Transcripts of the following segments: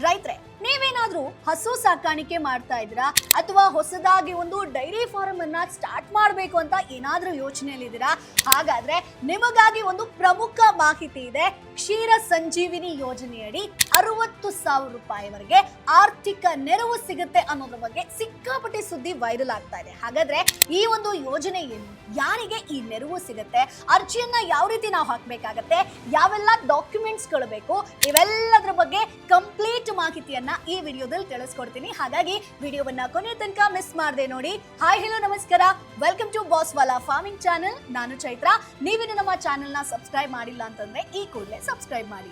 ರೈತರೆ, ನೀವೇನಾದ್ರೂ ಹಸು ಸಾಕಾಣಿಕೆ ಮಾಡ್ತಾ ಇದ್ದೀರಾ ಅಥವಾ ಹೊಸದಾಗಿ ಒಂದು ಡೈರಿ ಫಾರ್ಮ್ ಅನ್ನ ಸ್ಟಾರ್ಟ್ ಮಾಡಬೇಕು ಅಂತ ಏನಾದ್ರೂ ಯೋಚನೆಯಲ್ಲಿದ್ದೀರಾ? ಹಾಗಾದ್ರೆ ನಿಮಗಾಗಿ ಒಂದು ಪ್ರಮುಖ ಮಾಹಿತಿ ಇದೆ. ಕ್ಷೀರ ಸಂಜೀವಿನಿ ಯೋಜನೆಯಡಿ 60,000 ರೂಪಾಯಿವರೆಗೆ ಆರ್ಥಿಕ ನೆರವು ಸಿಗುತ್ತೆ ಅನ್ನೋದ್ರ ಬಗ್ಗೆ ಸಿಕ್ಕಾಪಟ್ಟೆ ಸುದ್ದಿ ವೈರಲ್ ಆಗ್ತಾ ಇದೆ. ಹಾಗಾದ್ರೆ ಈ ಒಂದು ಯೋಜನೆ ಏನು, ಯಾರಿಗೆ ಈ ನೆರವು ಸಿಗುತ್ತೆ, ಅರ್ಜಿಯನ್ನ ಯಾವ ರೀತಿ ನಾವು ಹಾಕಬೇಕಾಗತ್ತೆ, ಯಾವೆಲ್ಲ ಡಾಕ್ಯುಮೆಂಟ್ಸ್ ಗಳು ಬೇಕು, ಇವೆಲ್ಲದರ ಬಗ್ಗೆ ಕಂಪ್ಲೀಟ್ ಮಾಹಿತಿಯನ್ನ ಈ ವಿಡಿಯೋದಲ್ಲಿ ತಿಳಿಸ್ಕೊಡ್ತೀನಿ. ಹಾಗಾಗಿ ವಿಡಿಯೋವನ್ನ ಕೊನೆ ತನಕ ಮಿಸ್ ಮಾಡದೆ ನೋಡಿ. ಹಾಯ್ ಹೆಲೋ ನಮಸ್ಕಾರ, ವೆಲ್ಕಮ್ ಟು ಬಾಸ್ ವಾಲಾ ಫಾರ್ಮಿಂಗ್ ಚಾನೆಲ್. ನಾನು ಚೈತ್ರ. ನೀವಿನ್ನು ನಮ್ಮ ಚಾನೆಲ್ ನ ಸಬ್ಸ್ಕ್ರೈಬ್ ಮಾಡಿಲ್ಲ ಅಂತಂದ್ರೆ ಈ ಕೂಡಲೇ ಸಬ್ಸ್ಕ್ರೈಬ್ ಮಾಡಿ.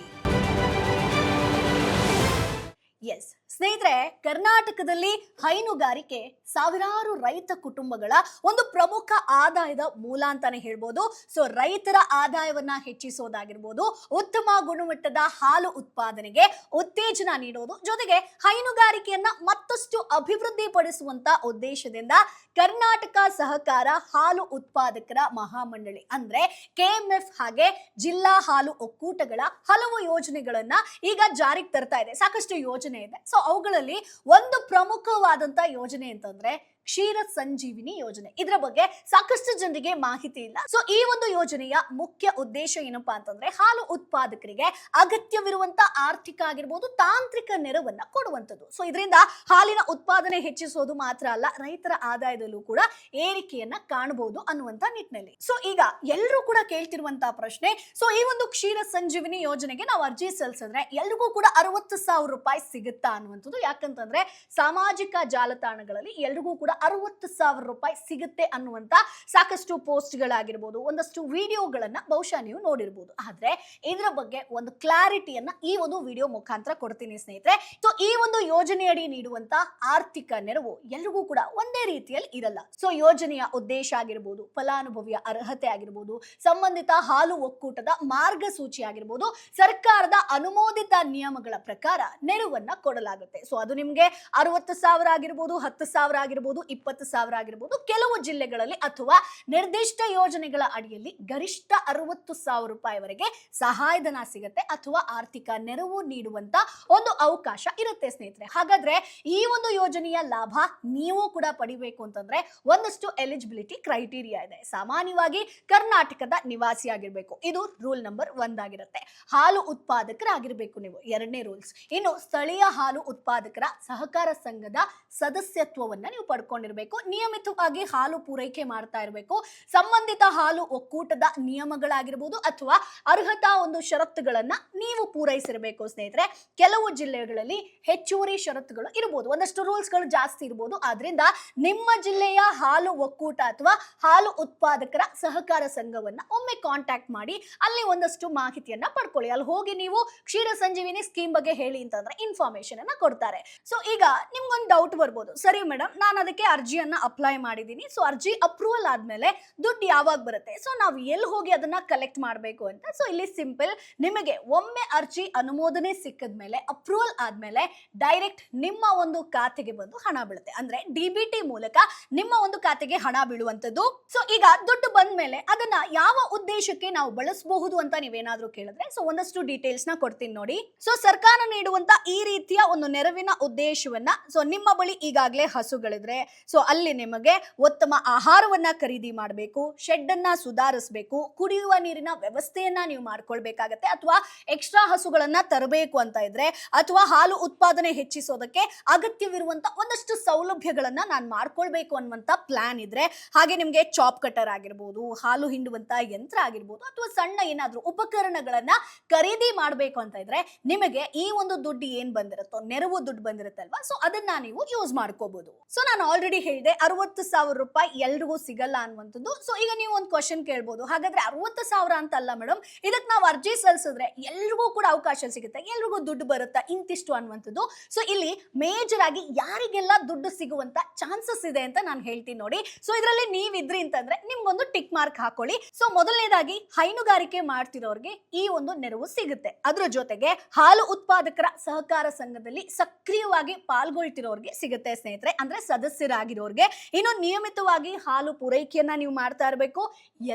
ಎಸ್ ಸ್ನೇಹಿತರೆ, ಕರ್ನಾಟಕದಲ್ಲಿ ಹೈನುಗಾರಿಕೆ ಸಾವಿರಾರು ರೈತ ಕುಟುಂಬಗಳ ಒಂದು ಪ್ರಮುಖ ಆದಾಯದ ಮೂಲ ಅಂತಾನೆ ಹೇಳ್ಬೋದು. ಸೊ ರೈತರ ಆದಾಯವನ್ನ ಹೆಚ್ಚಿಸೋದಾಗಿರ್ಬೋದು, ಉತ್ತಮ ಗುಣಮಟ್ಟದ ಹಾಲು ಉತ್ಪಾದನೆಗೆ ಉತ್ತೇಜನ ನೀಡೋದು, ಜೊತೆಗೆ ಹೈನುಗಾರಿಕೆಯನ್ನ ಮತ್ತಷ್ಟು ಅಭಿವೃದ್ಧಿ ಪಡಿಸುವಂತ ಉದ್ದೇಶದಿಂದ ಕರ್ನಾಟಕ ಸಹಕಾರ ಹಾಲು ಉತ್ಪಾದಕರ ಮಹಾಮಂಡಳಿ ಅಂದ್ರೆ KMF ಹಾಗೆ ಜಿಲ್ಲಾ ಹಾಲು ಒಕ್ಕೂಟಗಳ ಹಲವು ಯೋಜನೆಗಳನ್ನ ಈಗ ಜಾರಿಗೆ ತರ್ತಾ ಇದೆ. ಸಾಕಷ್ಟು ಯೋಜನೆ ಇದೆ. ಸೊ ಅವುಗಳಲ್ಲಿ ಒಂದು ಪ್ರಮುಖವಾದಂತ ಯೋಜನೆ ಅಂತಂದ್ರೆ ಕ್ಷೀರ ಸಂಜೀವಿನಿ ಯೋಜನೆ. ಇದರ ಬಗ್ಗೆ ಸಾಕಷ್ಟು ಜನರಿಗೆ ಮಾಹಿತಿ ಇಲ್ಲ. ಸೊ ಈ ಒಂದು ಯೋಜನೆಯ ಮುಖ್ಯ ಉದ್ದೇಶ ಏನಪ್ಪಾ ಅಂತಂದ್ರೆ ಹಾಲು ಉತ್ಪಾದಕರಿಗೆ ಅಗತ್ಯವಿರುವಂತ ಆರ್ಥಿಕ ಆಗಿರ್ಬೋದು, ತಾಂತ್ರಿಕ ನೆರವನ್ನ ಕೊಡುವಂಥದ್ದು. ಸೊ ಇದರಿಂದ ಹಾಲಿನ ಉತ್ಪಾದನೆ ಹೆಚ್ಚಿಸೋದು ಮಾತ್ರ ಅಲ್ಲ, ರೈತರ ಆದಾಯದಲ್ಲೂ ಕೂಡ ಏರಿಕೆಯನ್ನ ಕಾಣಬಹುದು ಅನ್ನುವಂತ ನಿಟ್ಟಿನಲ್ಲಿ. ಸೊ ಈಗ ಎಲ್ಲರೂ ಕೂಡ ಕೇಳ್ತಿರುವಂತ ಪ್ರಶ್ನೆ, ಸೊ ಈ ಒಂದು ಕ್ಷೀರ ಸಂಜೀವಿನಿ ಯೋಜನೆಗೆ ನಾವು ಅರ್ಜಿ ಸಲ್ಲಿಸಿದ್ರೆ ಎಲ್ರಿಗೂ ಕೂಡ 60,000 ರೂಪಾಯಿ ಸಿಗುತ್ತಾ ಅನ್ನುವಂಥದ್ದು. ಯಾಕಂತಂದ್ರೆ ಸಾಮಾಜಿಕ ಜಾಲತಾಣಗಳಲ್ಲಿ ಎಲ್ರಿಗೂ ಕೂಡ 60,000 ರೂಪಾಯಿ ಸಿಗುತ್ತೆ ಅನ್ನುವಂತ ಸಾಕಷ್ಟು ಪೋಸ್ಟ್ ಗಳಾಗಿರ್ಬೋದು, ಒಂದಷ್ಟು ವಿಡಿಯೋಗಳನ್ನ ಬಹುಶಃ ನೀವು ನೋಡಿರ್ಬೋದು. ಆದ್ರೆ ಇದರ ಬಗ್ಗೆ ಒಂದು ಕ್ಲಾರಿಟಿಯನ್ನ ಈ ಒಂದು ವಿಡಿಯೋ ಮುಖಾಂತರ ಕೊಡ್ತೀನಿ ಸ್ನೇಹಿತರೆ. ಸೊ ಈ ಒಂದು ಯೋಜನೆಯಡಿ ನೀಡುವಂತ ಆರ್ಥಿಕ ನೆರವು ಎಲ್ರಿಗೂ ಕೂಡ ಒಂದೇ ರೀತಿಯಲ್ಲಿ ಇರಲ್ಲ. ಸೊ ಯೋಜನೆಯ ಉದ್ದೇಶ ಆಗಿರ್ಬೋದು, ಫಲಾನುಭವಿಯ ಅರ್ಹತೆ ಆಗಿರ್ಬೋದು, ಸಂಬಂಧಿತ ಹಾಲು ಒಕ್ಕೂಟದ ಮಾರ್ಗಸೂಚಿ ಆಗಿರ್ಬೋದು, ಸರ್ಕಾರದ ಅನುಮೋದಿತ ನಿಯಮಗಳ ಪ್ರಕಾರ ನೆರವನ್ನ ಕೊಡಲಾಗುತ್ತೆ. ಸೊ ಅದು ನಿಮ್ಗೆ 60,000 ಆಗಿರ್ಬೋದು, 10,000 ಆಗಿರ್ಬೋದು, 20,000 ಆಗಿರ್ಬೋದು, ಕೆಲವು ಜಿಲ್ಲೆಗಳಲ್ಲಿ ಅಥವಾ ನಿರ್ದಿಷ್ಟ ಯೋಜನೆಗಳ ಅಡಿಯಲ್ಲಿ ಗರಿಷ್ಠ 60,000 ರೂಪಾಯಿವರೆಗೆ ಸಹಾಯಧನ ಸಿಗುತ್ತೆ ಅಥವಾ ಆರ್ಥಿಕ ನೆರವು ನೀಡುವಂತ ಒಂದು ಅವಕಾಶ ಇರುತ್ತೆ ಸ್ನೇಹಿತರೆ. ಹಾಗಾದ್ರೆ ಈ ಒಂದು ಯೋಜನೆಯ ಲಾಭ ನೀವು ಕೂಡ ಪಡಿಬೇಕು ಅಂತಂದ್ರೆ ಒಂದಷ್ಟು ಎಲಿಜಿಬಿಲಿಟಿ ಕ್ರೈಟೀರಿಯಾ ಇದೆ. ಸಾಮಾನ್ಯವಾಗಿ ಕರ್ನಾಟಕದ ನಿವಾಸಿ ಆಗಿರ್ಬೇಕು, ಇದು ರೂಲ್ ನಂಬರ್ 1 ಆಗಿರುತ್ತೆ. ಹಾಲು ಉತ್ಪಾದಕರಾಗಿರ್ಬೇಕು ನೀವು, 2ನೇ ರೂಲ್ಸ್. ಇನ್ನು ಸ್ಥಳೀಯ ಹಾಲು ಉತ್ಪಾದಕರ ಸಹಕಾರ ಸಂಘದ ಸದಸ್ಯತ್ವವನ್ನ ನೀವು ಪಡ್ಕೊಂಡಿರ್ಬೇಕು, ನಿಯಮಿತವಾಗಿ ಹಾಲು ಪೂರೈಕೆ ಮಾಡ್ತಾ ಇರಬೇಕು, ಸಂಬಂಧಿತ ಹಾಲು ಒಕ್ಕೂಟದ ನಿಯಮಗಳಾಗಿರ್ಬೋದು ಅಥವಾ ಅರ್ಹತಾ ಒಂದು ಷರತ್ತುಗಳನ್ನ ನೀವು ಪೂರೈಸಿರಬೇಕು ಸ್ನೇಹಿತರೆ. ಕೆಲವು ಜಿಲ್ಲೆಗಳಲ್ಲಿ ಹೆಚ್ಚುವರಿ ಷರತ್ತುಗಳು ಇರಬಹುದು, ಒಂದಷ್ಟು ರೂಲ್ಸ್ ಗಳು ಜಾಸ್ತಿ ಇರಬಹುದು. ಆದ್ರಿಂದ ನಿಮ್ಮ ಜಿಲ್ಲೆಯ ಹಾಲು ಒಕ್ಕೂಟ ಅಥವಾ ಹಾಲು ಉತ್ಪಾದಕರ ಸಹಕಾರ ಸಂಘವನ್ನ ಒಮ್ಮೆ ಕಾಂಟ್ಯಾಕ್ಟ್ ಮಾಡಿ ಅಲ್ಲಿ ಒಂದಷ್ಟು ಮಾಹಿತಿಯನ್ನ ಪಡ್ಕೊಳ್ಳಿ. ಅಲ್ಲಿ ಹೋಗಿ ನೀವು ಕ್ಷೀರ ಸಂಜೀವಿನಿ ಸ್ಕೀಮ್ ಬಗ್ಗೆ ಹೇಳಿ ಅಂತಂದ್ರೆ ಇನ್ಫಾರ್ಮೇಶನ್ ಅನ್ನ ಕೊಡ್ತಾರೆ. ಸೊ ಈಗ ನಿಮ್ಗೊಂದು ಡೌಟ್ ಬರ್ಬೋದು, ಸರಿ ಮೇಡಮ್ ನಾನು ಅದಕ್ಕೆ ಅರ್ಜಿಯನ್ನ ಅಪ್ಲೈ ಮಾಡಿದೀನಿ, ಸೊ ಅರ್ಜಿ ಅಪ್ರೂವಲ್ ಆದ್ಮೇಲೆ ದುಡ್ಡು ಯಾವಾಗ ಬರುತ್ತೆ, ಸೊ ನಾವು ಎಲ್ಲಿ ಹೋಗಿ ಅದನ್ನ ಕಲೆಕ್ಟ್ ಮಾಡಬೇಕು ಅಂತ. ಸೊ ಇಲ್ಲಿ ಸಿಂಪಲ್, ನಿಮಗೆ ಒಮ್ಮೆ ಅರ್ಜಿ ಅನುಮೋದನೆ ಸಿಕ್ಕಿದ್ಮೇಲೆ, ಅಪ್ರೂವಲ್ ಆದ್ಮೇಲೆ ಡೈರೆಕ್ಟ್ ನಿಮ್ಮ ಒಂದು ಖಾತೆಗೆ ಬಂದು ಹಣ ಬೀಳುತ್ತೆ. ಅಂದ್ರೆ DBT ಮೂಲಕ ನಿಮ್ಮ ಒಂದು ಖಾತೆಗೆ ಹಣ ಬೀಳುವಂತದ್ದು. ಸೊ ಈಗ ದುಡ್ಡು ಬಂದ್ಮೇಲೆ ಅದನ್ನ ಯಾವ ಉದ್ದೇಶಕ್ಕೆ ನಾವು ಬಳಸಬಹುದು ಅಂತ ನೀವೇನಾದ್ರೂ ಕೇಳಿದ್ರೆ, ಸೊ ಒಂದಷ್ಟು ಡೀಟೇಲ್ಸ್ ನ ಕೊಡ್ತೀನಿ ನೋಡಿ. ಸೊ ಸರ್ಕಾರ ನೀಡುವಂತ ಈ ರೀತಿಯ ಒಂದು ನೆರವಿನ ಉದ್ದೇಶವನ್ನ, ಸೊ ನಿಮ್ಮ ಬಳಿ ಈಗಾಗಲೇ ಹಸುಗಳಿದ್ರೆ ಸೊ ಅಲ್ಲಿ ನಿಮಗೆ ಉತ್ತಮ ಆಹಾರವನ್ನ ಖರೀದಿ ಮಾಡಬೇಕು, ಶೆಡ್ ಅನ್ನ ಸುಧಾರಿಸಬೇಕು, ಕುಡಿಯುವ ನೀರಿನ ವ್ಯವಸ್ಥೆಯನ್ನ ನೀವು ಮಾಡ್ಕೊಳ್ಬೇಕಾಗತ್ತೆ, ಅಥವಾ ಎಕ್ಸ್ಟ್ರಾ ಹಸುಗಳನ್ನ ತರಬೇಕು ಅಂತ ಇದ್ರೆ, ಅಥವಾ ಹಾಲು ಉತ್ಪಾದನೆ ಹೆಚ್ಚಿಸೋದಕ್ಕೆ ಅಗತ್ಯವಿರುವಂತ ಒಂದಷ್ಟು ಸೌಲಭ್ಯಗಳನ್ನ ನಾನು ಮಾಡ್ಕೊಳ್ಬೇಕು ಅನ್ನುವಂತ ಪ್ಲಾನ್ ಇದ್ರೆ, ಹಾಗೆ ನಿಮ್ಗೆ ಚಾಪ್ ಕಟರ್ ಆಗಿರ್ಬೋದು, ಹಾಲು ಹಿಂಡುವಂತ ಯಂತ್ರ ಆಗಿರ್ಬೋದು, ಅಥವಾ ಸಣ್ಣ ಏನಾದ್ರೂ ಉಪಕರಣಗಳನ್ನ ಖರೀದಿ ಮಾಡಬೇಕು ಅಂತ ಇದ್ರೆ ನಿಮಗೆ ಈ ಒಂದು ದುಡ್ಡು ಏನ್ ಬಂದಿರುತ್ತೋ, ನೆರವು ದುಡ್ಡು ಬಂದಿರುತ್ತಲ್ವಾ, ಸೊ ಅದನ್ನ ನೀವು ಯೂಸ್ ಮಾಡ್ಕೋಬಹುದು. ಸೊ ನಾನು ಆಲ್ರೆಡಿ ಹೇಳಿದೆ 60,000 ರೂಪಾಯಿ ಎಲ್ರಿಗೂ ಸಿಗಲ್ಲ ಅನ್ನುವಂಥದ್ದು. ಸೊ ಈಗ ನೀವು ಒಂದು ಕ್ವಶನ್ ಕೇಳ್ಬೋದು, ಹಾಗಾದ್ರೆ 60,000 ಅಂತ ಅಲ್ಲ ಮೇಡಮ್, ಇದಕ್ಕೆ ನಾವು ಅರ್ಜಿ ಸಲ್ಲಿಸಿದ್ರೆ ಎಲ್ರಿಗೂ ಕೂಡ ಅವಕಾಶ ಸಿಗುತ್ತೆ, ಎಲ್ರಿಗೂ ದುಡ್ಡು ಬರುತ್ತಾ ಇಂತಿಷ್ಟು ಅನ್ನುವಂಥದ್ದು. ಸೊ ಇಲ್ಲಿ ಮೇಜರ್ ಆಗಿ ಯಾರಿಗೆಲ್ಲ ದುಡ್ಡು ಸಿಗುವಂತ ಚಾನ್ಸಸ್ ಇದೆ ಅಂತ ನಾನು ಹೇಳ್ತೀನಿ ನೋಡಿ. ಸೊ ಇದರಲ್ಲಿ ನೀವಿದ್ರಿ ಅಂತಂದ್ರೆ ನಿಮ್ಗೊಂದು ಟಿಕ್ ಮಾರ್ಕ್ ಹಾಕೊಳ್ಳಿ. ಸೊ ಮೊದಲನೇದಾಗಿ ಹೈನುಗಾರಿಕೆ ಮಾಡ್ತಿರೋರಿಗೆ ಈ ಒಂದು ನೆರವು ಸಿಗುತ್ತೆ. ಅದ್ರ ಜೊತೆಗೆ ಹಾಲು ಉತ್ಪಾದಕರ ಸಹಕಾರ ಸಂಘದಲ್ಲಿ ಸಕ್ರಿಯವಾಗಿ ಪಾಲ್ಗೊಳ್ತಿರೋರಿಗೆ ಸಿಗುತ್ತೆ ಸ್ನೇಹಿತರೆ, ಅಂದ್ರೆ ಸದಸ್ಯ ಸದಸ್ಯರಾಗಿರೋರ್ಗೆ. ಇನ್ನು ನಿಯಮಿತವಾಗಿ ಹಾಲು ಪೂರೈಕೆಯನ್ನ ನೀವು ಮಾಡ್ತಾ ಇರಬೇಕು.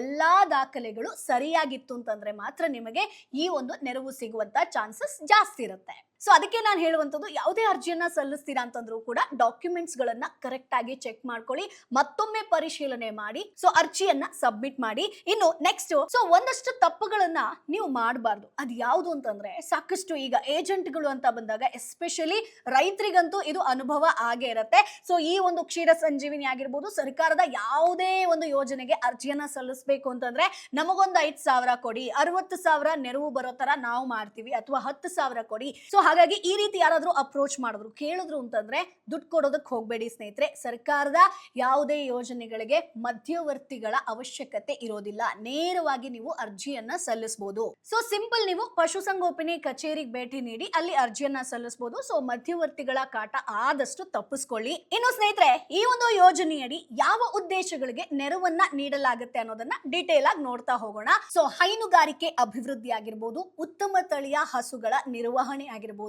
ಎಲ್ಲಾ ದಾಖಲೆಗಳು ಸರಿಯಾಗಿತ್ತು ಅಂತಂದ್ರೆ ಮಾತ್ರ ನಿಮಗೆ ಈ ಒಂದು ನೆರವು ಸಿಗುವಂತ ಚಾನ್ಸಸ್ ಜಾಸ್ತಿ ಇರುತ್ತೆ. ಸೊ ಅದಕ್ಕೆ ನಾನು ಹೇಳುವಂಥದ್ದು, ಯಾವುದೇ ಅರ್ಜಿಯನ್ನ ಸಲ್ಲಿಸ್ತೀರಾ ಅಂತಂದ್ರೂ ಕೂಡ ಡಾಕ್ಯುಮೆಂಟ್ಸ್ ಗಳನ್ನ ಕರೆಕ್ಟ್ ಆಗಿ ಚೆಕ್ ಮಾಡ್ಕೊಳ್ಳಿ, ಮತ್ತೊಮ್ಮೆ ಪರಿಶೀಲನೆ ಮಾಡಿ ಸೊ ಅರ್ಜಿಯನ್ನ ಸಬ್ಮಿಟ್ ಮಾಡಿ. ಇನ್ನು ನೆಕ್ಸ್ಟ್, ಸೊ ಒಂದಷ್ಟು ತಪ್ಪುಗಳನ್ನ ನೀವು ಮಾಡಬಾರ್ದು. ಅದು ಯಾವುದು ಅಂತಂದ್ರೆ, ಸಾಕಷ್ಟು ಈಗ ಏಜೆಂಟ್ಗಳು ಅಂತ ಬಂದಾಗ ಎಸ್ಪೆಷಲಿ ರೈತರಿಗಂತೂ ಇದು ಅನುಭವ ಆಗೇ ಇರುತ್ತೆ. ಸೊ ಈ ಒಂದು ಕ್ಷೀರ ಸಂಜೀವಿನಿ ಆಗಿರ್ಬೋದು, ಸರ್ಕಾರದ ಯಾವುದೇ ಒಂದು ಯೋಜನೆಗೆ ಅರ್ಜಿಯನ್ನ ಸಲ್ಲಿಸಬೇಕು ಅಂತಂದ್ರೆ ನಮಗೊಂದು 5,000 ಕೊಡಿ, 60,000 ನೆರವು ಬರೋ ತರ ನಾವು ಮಾಡ್ತೀವಿ, ಅಥವಾ 10,000 ಕೊಡಿ. ಸೊ ಹಾಗಾಗಿ ಈ ರೀತಿ ಯಾರಾದ್ರೂ ಅಪ್ರೋಚ್ ಮಾಡಿದ್ರು, ಕೇಳಿದ್ರು ಅಂತಂದ್ರೆ ದುಡ್ಡು ಕೊಡೋದಕ್ಕೆ ಹೋಗ್ಬೇಡಿ ಸ್ನೇಹಿತರೆ. ಸರ್ಕಾರದ ಯಾವುದೇ ಯೋಜನೆಗಳಿಗೆ ಮಧ್ಯವರ್ತಿಗಳ ಅವಶ್ಯಕತೆ ಇರೋದಿಲ್ಲ. ನೇರವಾಗಿ ನೀವು ಅರ್ಜಿಯನ್ನ ಸಲ್ಲಿಸಬಹುದು. ಸೊ ಸಿಂಪಲ್, ನೀವು ಪಶುಸಂಗೋಪನೆ ಕಚೇರಿಗೆ ಭೇಟಿ ನೀಡಿ ಅಲ್ಲಿ ಅರ್ಜಿಯನ್ನ ಸಲ್ಲಿಸಬಹುದು. ಸೊ ಮಧ್ಯವರ್ತಿಗಳ ಕಾಟ ಆದಷ್ಟು ತಪ್ಪಿಸ್ಕೊಳ್ಳಿ. ಇನ್ನು ಸ್ನೇಹಿತರೆ, ಈ ಒಂದು ಯೋಜನೆಯಡಿ ಯಾವ ಉದ್ದೇಶಗಳಿಗೆ ನೆರವನ್ನ ನೀಡಲಾಗುತ್ತೆ ಅನ್ನೋದನ್ನ ಡೀಟೇಲ್ ಆಗಿ ನೋಡ್ತಾ ಹೋಗೋಣ. ಸೊ ಹೈನುಗಾರಿಕೆ ಅಭಿವೃದ್ಧಿ ಆಗಿರ್ಬೋದು, ಉತ್ತಮ ತಳಿಯ ಹಸುಗಳ ನಿರ್ವಹಣೆ ಆಗಿರ್ಬೋದು,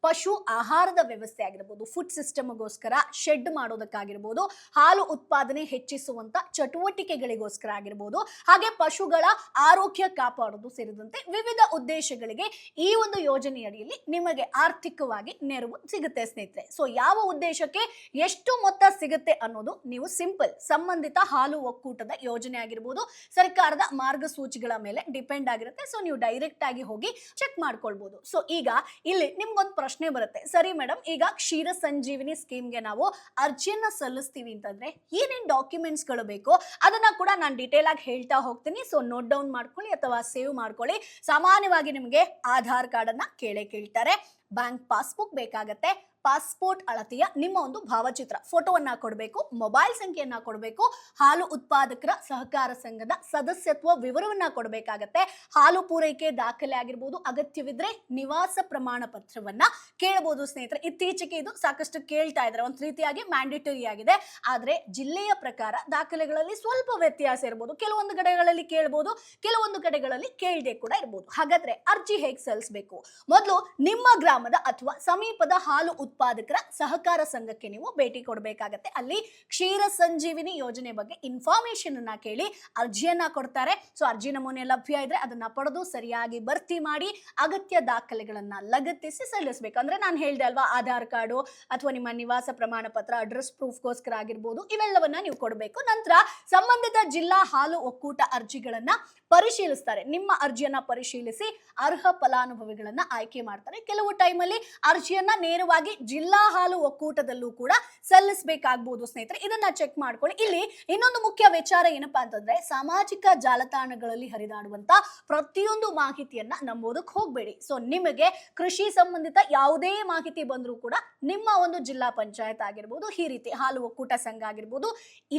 ಪಶು ಆಹಾರದ ವ್ಯವಸ್ಥೆ ಆಗಿರ್ಬೋದು, ಫುಡ್ ಸಿಸ್ಟಮ್ಗೋಸ್ಕರ ಶೆಡ್ ಮಾಡೋದಕ್ಕಾಗಿರ್ಬೋದು, ಹಾಲು ಉತ್ಪಾದನೆ ಹೆಚ್ಚಿಸುವಂತ ಚಟುವಟಿಕೆಗಳಿಗೋಸ್ಕರ ಆಗಿರ್ಬೋದು, ಹಾಗೆ ಪಶುಗಳ ಆರೋಗ್ಯ ಕಾಪಾಡೋದು ಸೇರಿದಂತೆ ವಿವಿಧ ಉದ್ದೇಶಗಳಿಗೆ ಈ ಒಂದು ಯೋಜನೆಯಡಿಯಲ್ಲಿ ನಿಮಗೆ ಆರ್ಥಿಕವಾಗಿ ನೆರವು ಸಿಗುತ್ತೆ ಸ್ನೇಹಿತರೆ. ಸೊ ಯಾವ ಉದ್ದೇಶಕ್ಕೆ ಎಷ್ಟು ಮೊತ್ತ ಸಿಗುತ್ತೆ ಅನ್ನೋದು ನೀವು ಸಿಂಪಲ್ ಸಂಬಂಧಿತ ಹಾಲು ಒಕ್ಕೂಟದ ಯೋಜನೆ ಆಗಿರ್ಬೋದು, ಸರ್ಕಾರದ ಮಾರ್ಗಸೂಚಿಗಳ ಮೇಲೆ ಡಿಪೆಂಡ್ ಆಗಿರುತ್ತೆ. ಸೊ ನೀವು ಡೈರೆಕ್ಟ್ ಆಗಿ ಹೋಗಿ ಚೆಕ್ ಮಾಡ್ಕೊಳ್ಬಹುದು. ಸೊ ಈಗ ಇಲ್ಲಿ ನಿಮ್ಗೊಂದು ಪ್ರಶ್ನೆ ಬರುತ್ತೆ, ಸರಿ ಮೇಡಮ್, ಈಗ ಕ್ಷೀರ ಸಂಜೀವಿನಿ ಸ್ಕೀಮ್ಗೆ ನಾವು ಅರ್ಜಿಯನ್ನ ಸಲ್ಲಿಸ್ತೀವಿ ಅಂತಂದ್ರೆ ಏನೇನ್ ಡಾಕ್ಯುಮೆಂಟ್ಸ್ ಗಳು ಬೇಕು ಅದನ್ನ ಕೂಡ ನಾನು ಡೀಟೇಲ್ ಆಗಿ ಹೇಳ್ತಾ ಹೋಗ್ತೀನಿ. ಸೊ ನೋಟ್ ಡೌನ್ ಮಾಡ್ಕೊಳ್ಳಿ ಅಥವಾ ಸೇವ್ ಮಾಡ್ಕೊಳ್ಳಿ. ಸಾಮಾನ್ಯವಾಗಿ ನಿಮಗೆ ಆಧಾರ್ ಕಾರ್ಡ್ ಅನ್ನ ಕೇಳ್ತಾರೆ, ಬ್ಯಾಂಕ್ ಪಾಸ್ಬುಕ್ ಬೇಕಾಗತ್ತೆ, ಪಾಸ್ಪೋರ್ಟ್ ಅಳತೆಯ ನಿಮ್ಮ ಒಂದು ಭಾವಚಿತ್ರ ಫೋಟೋವನ್ನ ಕೊಡಬೇಕು, ಮೊಬೈಲ್ ಸಂಖ್ಯೆಯನ್ನ ಕೊಡಬೇಕು, ಹಾಲು ಉತ್ಪಾದಕರ ಸಹಕಾರ ಸಂಘದ ಸದಸ್ಯತ್ವ ವಿವರವನ್ನ ಕೊಡಬೇಕಾಗತ್ತೆ, ಹಾಲು ಪೂರೈಕೆ ದಾಖಲೆ ಆಗಿರ್ಬೋದು, ಅಗತ್ಯವಿದ್ರೆ ನಿವಾಸ ಪ್ರಮಾಣ ಪತ್ರವನ್ನ ಕೇಳಬಹುದು ಸ್ನೇಹಿತರೆ. ಇತ್ತೀಚೆಗೆ ಇದು ಸಾಕಷ್ಟು ಕೇಳ್ತಾ ಇದ್ದಾರೆ, ಒಂದು ರೀತಿಯಾಗಿ ಮ್ಯಾಂಡೇಟರಿ ಆಗಿದೆ. ಆದ್ರೆ ಜಿಲ್ಲೆಯ ಪ್ರಕಾರ ದಾಖಲೆಗಳಲ್ಲಿ ಸ್ವಲ್ಪ ವ್ಯತ್ಯಾಸ ಇರಬಹುದು. ಕೆಲವೊಂದು ಕಡೆಗಳಲ್ಲಿ ಕೇಳಬಹುದು, ಕೆಲವೊಂದು ಕಡೆಗಳಲ್ಲಿ ಕೇಳದೆ ಕೂಡ ಇರಬಹುದು. ಹಾಗಾದ್ರೆ ಅರ್ಜಿ ಹೇಗೆ ಸಲ್ಲಿಸಬೇಕು? ಮೊದಲು ನಿಮ್ಮ ಗ್ರಾಮದ ಅಥವಾ ಸಮೀಪದ ಹಾಲು ಉತ್ಪಾದಕರ ಸಹಕಾರ ಸಂಘಕ್ಕೆ ನೀವು ಭೇಟಿ ಕೊಡಬೇಕಾಗತ್ತೆ. ಅಲ್ಲಿ ಕ್ಷೀರ ಸಂಜೀವಿನಿ ಯೋಜನೆ ಬಗ್ಗೆ ಇನ್ಫಾರ್ಮೇಶನ್ ಅನ್ನ ಕೇಳಿ ಅರ್ಜಿಯನ್ನ ಕೊಡ್ತಾರೆ. ಸೊ ಅರ್ಜಿ ನಮೂನೆ ಲಭ್ಯ ಇದ್ರೆ ಅದನ್ನ ಪಡೆದು ಸರಿಯಾಗಿ ಭರ್ತಿ ಮಾಡಿ ಅಗತ್ಯ ದಾಖಲೆಗಳನ್ನ ಲಗತ್ತಿಸಿ ಸಲ್ಲಿಸಬೇಕು. ಅಂದ್ರೆ ನಾನು ಹೇಳ್ದೆ ಅಲ್ವಾ, ಆಧಾರ್ ಕಾರ್ಡು ಅಥವಾ ನಿಮ್ಮ ನಿವಾಸ ಪ್ರಮಾಣ ಪತ್ರ, ಅಡ್ರೆಸ್ ಪ್ರೂಫ್ಗೋಸ್ಕರ ಆಗಿರ್ಬೋದು, ಇವೆಲ್ಲವನ್ನ ನೀವು ಕೊಡಬೇಕು. ನಂತರ ಸಂಬಂಧಿತ ಜಿಲ್ಲಾ ಹಾಲು ಒಕ್ಕೂಟ ಅರ್ಜಿಗಳನ್ನ ಪರಿಶೀಲಿಸ್ತಾರೆ. ನಿಮ್ಮ ಅರ್ಜಿಯನ್ನ ಪರಿಶೀಲಿಸಿ ಅರ್ಹ ಫಲಾನುಭವಿಗಳನ್ನ ಆಯ್ಕೆ ಮಾಡ್ತಾರೆ. ಕೆಲವು ಟೈಮಲ್ಲಿ ಅರ್ಜಿಯನ್ನ ನೇರವಾಗಿ ಜಿಲ್ಲಾ ಹಾಲು ಒಕ್ಕೂಟದಲ್ಲೂ ಕೂಡ ಸಲ್ಲಿಸಬೇಕಾಗಬಹುದು ಸ್ನೇಹಿತರೆ. ಇದನ್ನ ಚೆಕ್ ಮಾಡ್ಕೊಳ್ಳಿ. ಇಲ್ಲಿ ಇನ್ನೊಂದು ಮುಖ್ಯ ವಿಚಾರ ಏನಪ್ಪಾ ಅಂತಂದ್ರೆ, ಸಾಮಾಜಿಕ ಜಾಲತಾಣಗಳಲ್ಲಿ ಹರಿದಾಡುವಂತ ಪ್ರತಿಯೊಂದು ಮಾಹಿತಿಯನ್ನ ನಂಬೋದಕ್ಕೆ ಹೋಗ್ಬೇಡಿ. ಸೊ ನಿಮಗೆ ಕೃಷಿ ಸಂಬಂಧಿತ ಯಾವುದೇ ಮಾಹಿತಿ ಬಂದರೂ ಕೂಡ ನಿಮ್ಮ ಒಂದು ಜಿಲ್ಲಾ ಪಂಚಾಯತ್ ಆಗಿರ್ಬೋದು, ಈ ರೀತಿ ಹಾಲು ಒಕ್ಕೂಟ ಸಂಘ ಆಗಿರ್ಬೋದು,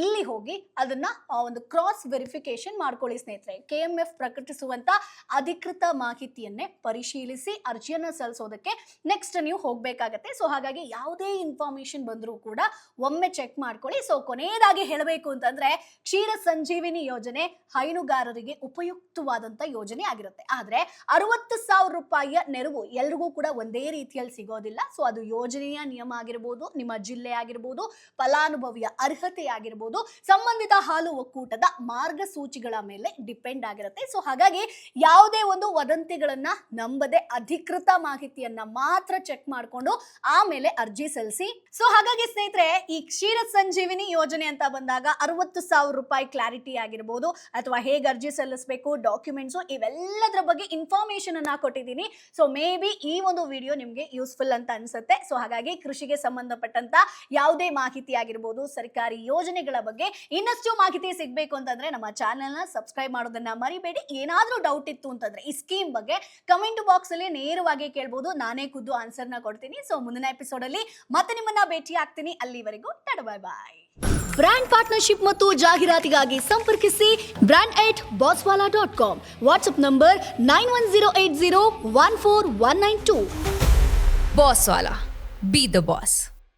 ಇಲ್ಲಿ ಹೋಗಿ ಅದನ್ನ ಒಂದು ಕ್ರಾಸ್ ವೆರಿಫಿಕೇಶನ್ ಮಾಡ್ಕೊಳ್ಳಿ ಸ್ನೇಹಿತರೆ. KMF ಪ್ರಕಟಿಸುವಂತ ಅಧಿಕೃತ ಮಾಹಿತಿಯನ್ನೇ ಪರಿಶೀಲಿಸಿ ಅರ್ಜಿಯನ್ನ ಸಲ್ಲಿಸೋದಕ್ಕೆ ನೆಕ್ಸ್ಟ್ ನೀವು ಹೋಗ್ಬೇಕಾಗತ್ತೆ. ಸೊ ಹಾಗಾಗಿ ಯಾವುದೇ ಇನ್ಫಾರ್ಮೇಶನ್ ಬಂದರೂ ಕೂಡ ಒಮ್ಮೆ ಚೆಕ್ ಮಾಡ್ಕೊಳ್ಳಿ. ಸೊ ಕೊನೆಯದಾಗಿ ಹೇಳಬೇಕು ಅಂತಂದ್ರೆ, ಕ್ಷೀರ ಸಂಜೀವಿನಿ ಯೋಜನೆ ಹೈನುಗಾರರಿಗೆ ಉಪಯುಕ್ತವಾದಂತ ಯೋಜನೆ ಆಗಿರುತ್ತೆ. ಆದ್ರೆ 60,000 ರೂಪಾಯಿಯ ನೆರವು ಎಲ್ರಿಗೂ ಕೂಡ ಒಂದೇ ರೀತಿಯಲ್ಲಿ ಸಿಗೋದಿಲ್ಲ. ಸೊ ಅದು ಯೋಜನೆಯ ನಿಯಮ ಆಗಿರ್ಬೋದು, ನಿಮ್ಮ ಜಿಲ್ಲೆ ಆಗಿರ್ಬೋದು, ಫಲಾನುಭವಿಯ ಅರ್ಹತೆ ಆಗಿರ್ಬೋದು, ಸಂಬಂಧಿತ ಹಾಲು ಒಕ್ಕೂಟದ ಮಾರ್ಗಸೂಚಿಗಳ ಮೇಲೆ ಡಿಪೆಂಡ್ ಆಗಿರುತ್ತೆ. ಸೊ ಹಾಗಾಗಿ ಯಾವುದೇ ಒಂದು ವದಂತಿಗಳನ್ನ ನಂಬದೆ ಅಧಿಕೃತ ಮಾಹಿತಿಯನ್ನ ಮಾತ್ರ ಚೆಕ್ ಮಾಡಿಕೊಂಡು ಆಮೇಲೆ ಅರ್ಜಿ ಸಲ್ಲಿಸಿ. ಸೊ ಹಾಗಾಗಿ ಸ್ನೇಹಿತರೆ, ಈ ಕ್ಷೀರ ಸಂಜೀವಿನಿ ಯೋಜನೆ ಅಂತ ಬಂದಾಗ 60,000 ರೂಪಾಯಿ ಕ್ಲಾರಿಟಿ ಆಗಿರ್ಬೋದು, ಅಥವಾ ಹೇಗೆ ಅರ್ಜಿ ಸಲ್ಲಿಸಬೇಕು, ಡಾಕ್ಯುಮೆಂಟ್ಸ್, ಇವೆಲ್ಲದರ ಬಗ್ಗೆ ಇನ್ಫಾರ್ಮೇಶನ್ ಅನ್ನ ಕೊಟ್ಟಿದ್ದೀನಿ. ಸೊ ಮೇ ಬಿ ಈ ಒಂದು ವಿಡಿಯೋ ನಿಮಗೆ ಯೂಸ್ಫುಲ್ ಅಂತ ಅನ್ಸುತ್ತೆ. ಸೊ ಹಾಗಾಗಿ ಕೃಷಿಗೆ ಸಂಬಂಧಪಟ್ಟಂತ ಯಾವುದೇ ಮಾಹಿತಿ ಆಗಿರ್ಬೋದು, ಸರ್ಕಾರಿ ಯೋಜನೆಗಳ ಬಗ್ಗೆ ಇನ್ನಷ್ಟು ಮಾಹಿತಿ ಸಿಗಬೇಕು ಅಂತಂದ್ರೆ ನಮ್ಮ ಚಾನೆಲ್ ನ ಸಬ್ಸ್ಕ್ರೈಬ್ ಮಾಡೋದನ್ನ ಮರಿಬೇಡಿ. ಏನಾದ್ರೂ ಡೌಟ್ ಇತ್ತು ಅಂತಂದ್ರೆ ಈ ಸ್ಕೀಮ್ ಬಗ್ಗೆ ಕಮೆಂಟ್ ಬಾಕ್ಸ್ ಅಲ್ಲಿ ನೇರವಾಗಿ ಕೇಳಬಹುದು, ನಾನೇ ಖುದ್ದು ಆನ್ಸರ್ ನ ಕೊಡ್ತೀನಿ. ಸೊ ಮುಂದಿನ ಎಪಿಸೋಡ್ ಅಲ್ಲಿ ಮತ್ತೆ ನಿಮ್ಮನ್ನ ಭೇಟಿ ಆಗ್ತೀನಿ. ಅಲ್ಲಿವರೆಗೂ tata bye bye. Brand partnership ಮತ್ತು ಜಾಹೀರಾತಿಗಾಗಿ ಸಂಪರ್ಕಿಸಿ brand@bosswala.com. WhatsApp number 9108014192. Bosswala. Be the boss.